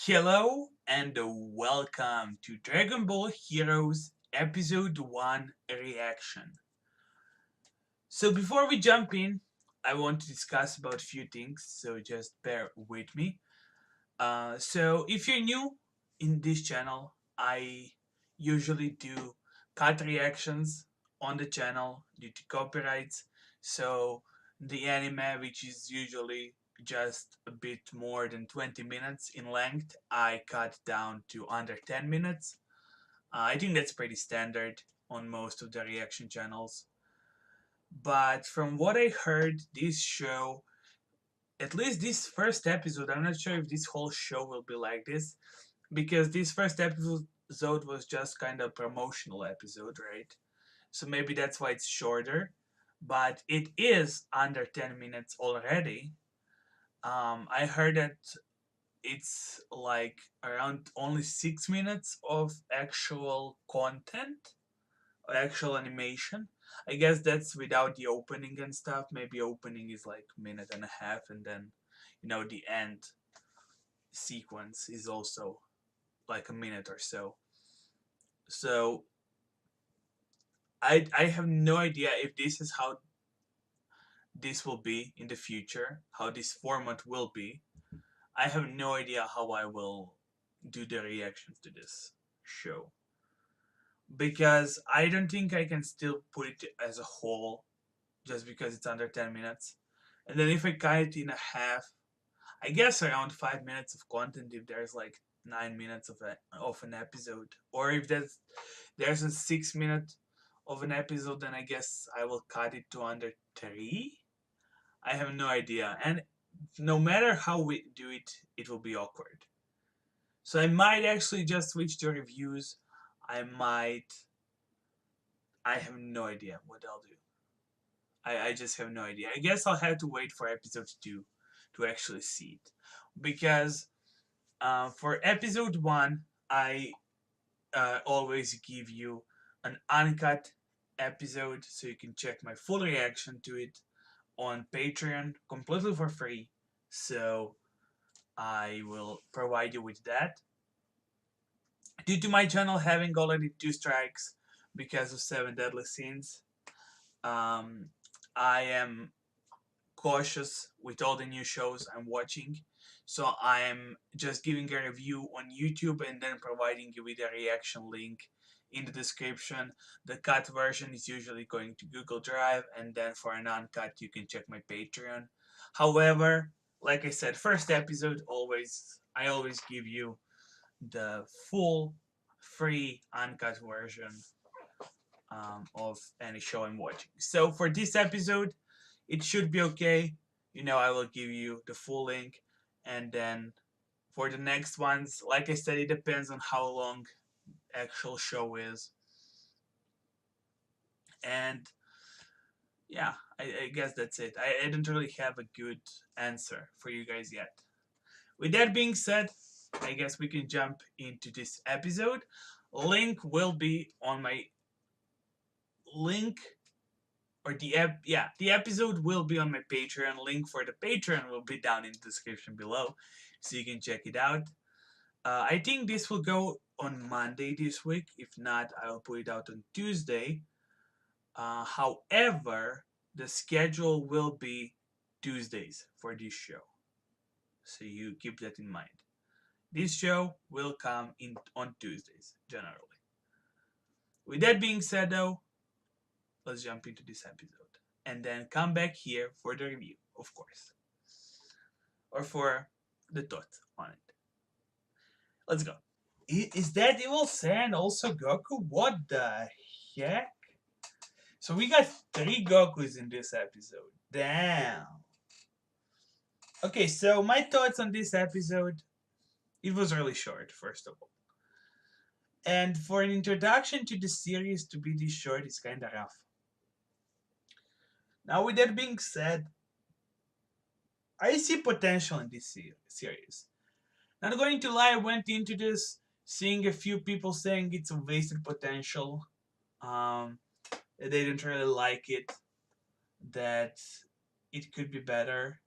Hello and welcome to Dragon Ball Heroes Episode 1 Reaction. So before we jump in, I want to discuss about a few things, so just bear with me. So if you're new in this channel, I usually do cut reactions on the channel due to copyrights. So the anime, which is usually just a bit more than 20 minutes in length, I cut down to under 10 minutes. I think that's pretty standard on most of the reaction channels. But from what I heard, this show, at least this first episode, I'm not sure if this whole show will be like this, because this first episode was just kind of promotional episode, right? So maybe that's why it's shorter, but it is under 10 minutes already. I heard that it's like around only 6 minutes of actual content, actual animation. I guess that's without the opening and stuff. Maybe opening is like minute and a half, and then the end sequence is also like a minute or so. So I have no idea if this is how this will be in the future, how this format will be. I have no idea how I will do the reactions to this show, because I don't think I can still put it as a whole just because it's under 10 minutes. And then if I cut it in a half, I guess around 5 minutes of content if there's like 9 minutes of an episode, or if there's a 6 minute of an episode, then I guess I will cut it to under 3. I have no idea, and no matter how we do it, it will be awkward. So I might actually just switch to reviews. I might. I have no idea what I'll do. I just have no idea. I guess I'll have to wait for episode 2 to actually see it. Because for episode 1, I always give you an uncut episode so you can check my full reaction to it on Patreon completely for free. So I will provide you with that. Due to my channel having already 2 strikes because of 7 deadly sins, um, I am cautious with all the new shows I'm watching. So I am just giving a review on YouTube and then providing you with a reaction link in the description. The cut version is usually going to Google Drive, and then for an uncut you can check my Patreon. However, like I said, first episode I always give you the full free uncut version of any show I'm watching. So for this episode, it should be okay. I will give you the full link, and then for the next ones, like I said, it depends on how long actual show is. And yeah, I guess that's it. I don't really have a good answer for you guys yet. With that being said, I guess we can jump into this episode. Link will be on my link or the episode will be on my Patreon. Link for the Patreon will be down in the description below, so you can check it out. I think this will go on Monday this week. If not, I will put it out on Tuesday. However, the schedule will be Tuesdays for this show, so you keep that in mind. This show will come in on Tuesdays generally. With that being said, though, let's jump into this episode and then come back here for the review, of course, or for the thought on it. Let's go. Is that Evil Sand also Goku? What the heck? So we got 3 Gokus in this episode. Damn. Okay, so my thoughts on this episode. It was really short, first of all. And for an introduction to the series to be this short is kinda rough. Now, with that being said, I see potential in this series. Not going to lie, I went into this seeing a few people saying it's a wasted potential. They didn't really like it, that it could be better.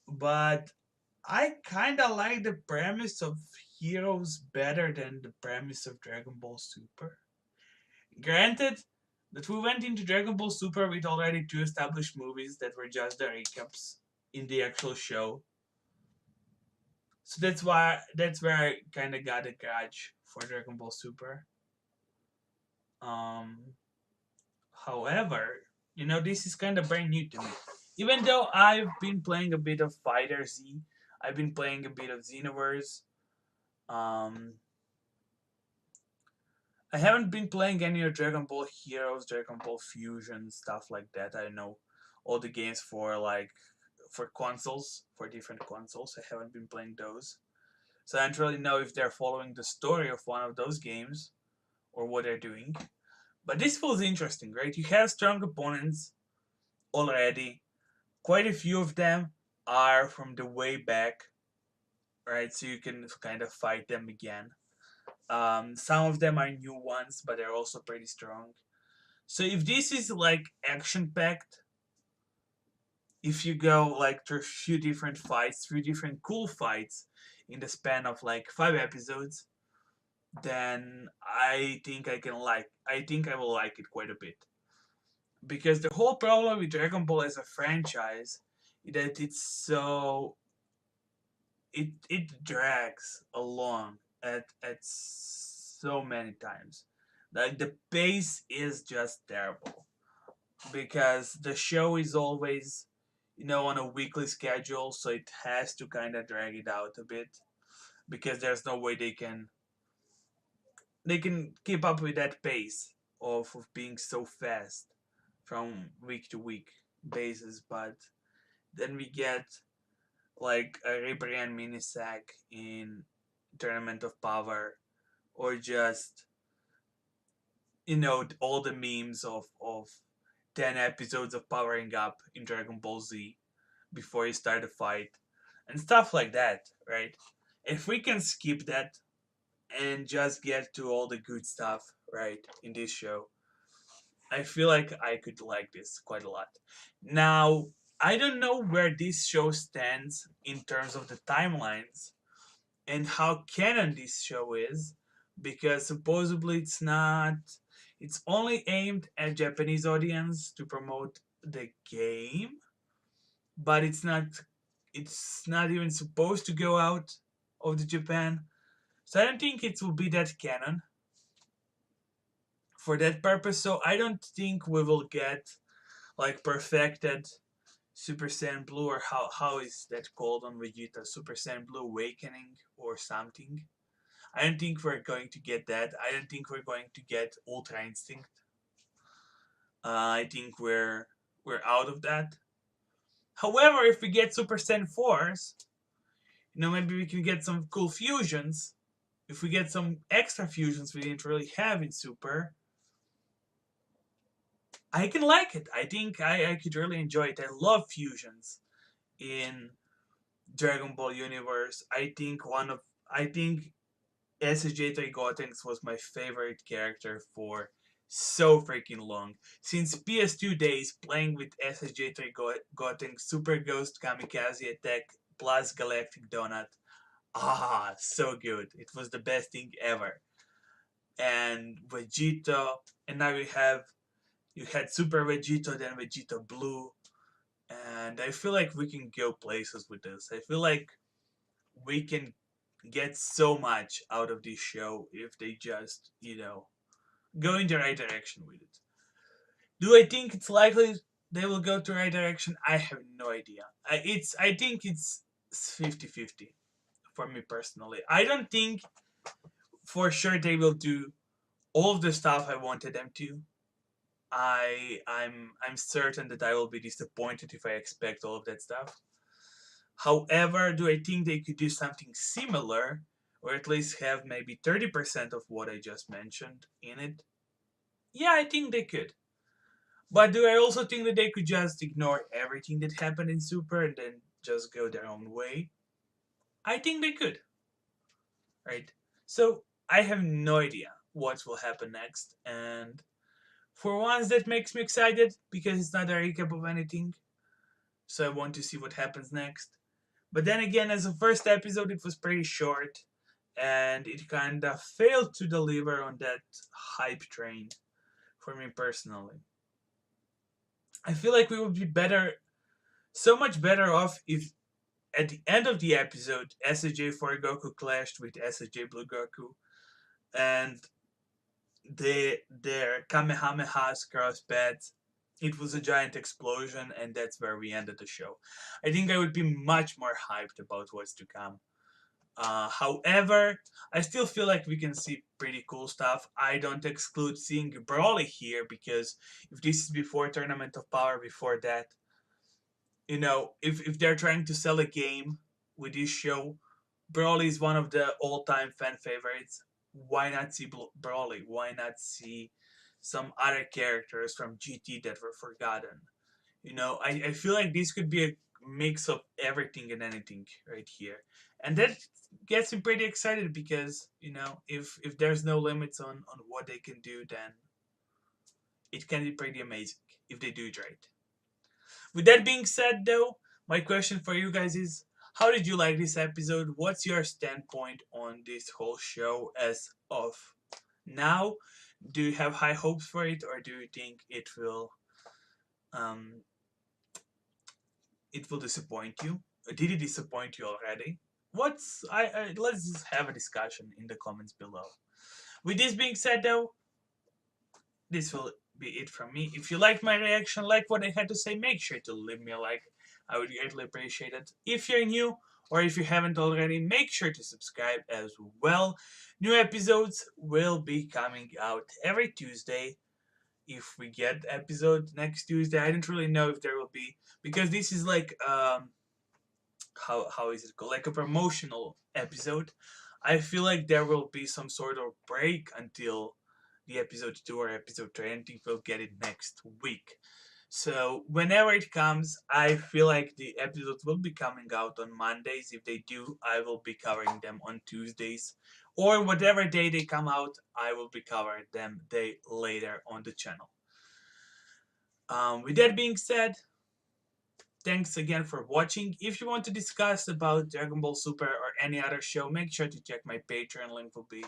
But I kind of like the premise of Heroes better than the premise of Dragon Ball Super. Granted that we went into Dragon Ball Super with already two established movies that were just the recaps in the actual show. So that's where I kind of got a grudge for Dragon Ball Super. Um, However, this is kind of brand new to me. Even though I've been playing a bit of Fighter Z, I've been playing a bit of Xenoverse. Um, I haven't been playing any of Dragon Ball Heroes, Dragon Ball Fusion, stuff like that. I know all the games for consoles, for different consoles. I haven't been playing those. So I don't really know if they're following the story of one of those games or what they're doing. But this feels interesting, right? You have strong opponents already. Quite a few of them are from the way back, right? So you can kind of fight them again. Some of them are new ones, but they're also pretty strong. So if this is like action packed, if you go like through a few different fights, three different cool fights in the span of like 5 episodes, then I think I will like it quite a bit. Because the whole problem with Dragon Ball as a franchise is that it drags along at so many times. Like the pace is just terrible because the show is always on a weekly schedule, so it has to kind of drag it out a bit because there's no way they can keep up with that pace of being so fast from week to week basis. But then we get like a Ribrian mini sack in Tournament of Power, or just all the memes of 10 episodes of powering up in Dragon Ball Z before you start a fight and stuff like that, right? If we can skip that and just get to all the good stuff, right, in this show, I feel like I could like this quite a lot. Now, I don't know where this show stands in terms of the timelines and how canon this show is, because supposedly it's only aimed at Japanese audience to promote the game, but it's not even supposed to go out of the Japan. So I don't think it will be that canon for that purpose. So I don't think we will get like perfected Super Saiyan Blue, or how is that called on Vegeta? Super Saiyan Blue Awakening or something. I don't think we're going to get that. I don't think we're going to get Ultra Instinct. I think we're out of that. However, if we get Super Saiyan 4s, maybe we can get some cool fusions. If we get some extra fusions we didn't really have in Super, I can like it. I think I could really enjoy it. I love fusions in Dragon Ball universe. I think SSJ4 Gotenks was my favorite character for so freaking long. Since PS2 days, playing with SSJ4 Gotenks, Super Ghost Kamikaze Attack plus Galactic Donut. Ah, so good. It was the best thing ever. And Vegeta, and now you had Super Vegito, then Vegeta Blue. And I feel like we can go places with this. I feel like we can get so much out of this show if they just, go in the right direction with it. Do I think it's likely they will go to the right direction? I have no idea. I think it's 50-50 for me personally. I don't think for sure they will do all of the stuff I wanted them to. I'm certain that I will be disappointed if I expect all of that stuff. However, do I think they could do something similar, or at least have maybe 30% of what I just mentioned in it? Yeah, I think they could. But do I also think that they could just ignore everything that happened in Super and then just go their own way? I think they could, right? So I have no idea what will happen next, and for once that makes me excited because it's not a recap of anything. So I want to see what happens next. But then again, as a first episode, it was pretty short, and it kind of failed to deliver on that hype train for me personally. I feel like we would be better, so much better off if at the end of the episode, SSJ4 Goku clashed with SSJ Blue Goku, and their Kamehamehas crossed paths. It was a giant explosion, and that's where we ended the show. I think I would be much more hyped about what's to come. However, I still feel like we can see pretty cool stuff. I don't exclude seeing Broly here because if this is before Tournament of Power, before that, if they're trying to sell a game with this show, Broly is one of the all-time fan favorites. Why not see Broly? Why not see some other characters from GT that were forgotten? I feel like this could be a mix of everything and anything right here, and that gets me pretty excited because if there's no limits on what they can do, then it can be pretty amazing if they do it right. With that being said, though, my question for you guys is: how did you like this episode? What's your standpoint on this whole show as of now? Do you have high hopes for it, or do you think um, it will disappoint you? Did it disappoint you already? Let's just have a discussion in the comments below. With this being said, though, this will be it from me. If you liked my reaction, like what I had to say, make sure to leave me a like. I would greatly appreciate it. If you're new or if you haven't already, make sure to subscribe as well. New episodes will be coming out every Tuesday. If we get episode next Tuesday, I don't really know if there will be, because this is like how is it called, like a promotional episode. I feel like there will be some sort of break until the episode 2 or episode 3. I think we'll get it next week. So whenever it comes, I feel like the episodes will be coming out on Mondays. If they do, I will be covering them on Tuesdays, or whatever day they come out, I will be covering them day later on the channel. With that being said, thanks again for watching. If you want to discuss about Dragon Ball Super or any other show, make sure to check my Patreon. Link will be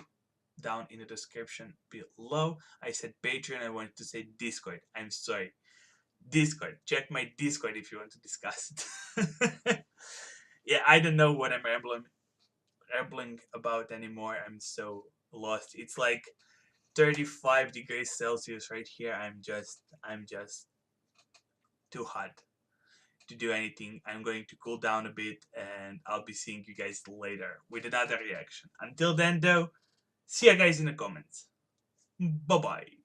down in the description below. I said Patreon, I wanted to say Discord. I'm sorry. Discord. Check my Discord if you want to discuss it. Yeah, I don't know what I'm rambling about anymore. I'm so lost. It's like 35 degrees Celsius right here. I'm just too hot to do anything. I'm going to cool down a bit, and I'll be seeing you guys later with another reaction. Until then, though, see you guys in the comments. Bye bye.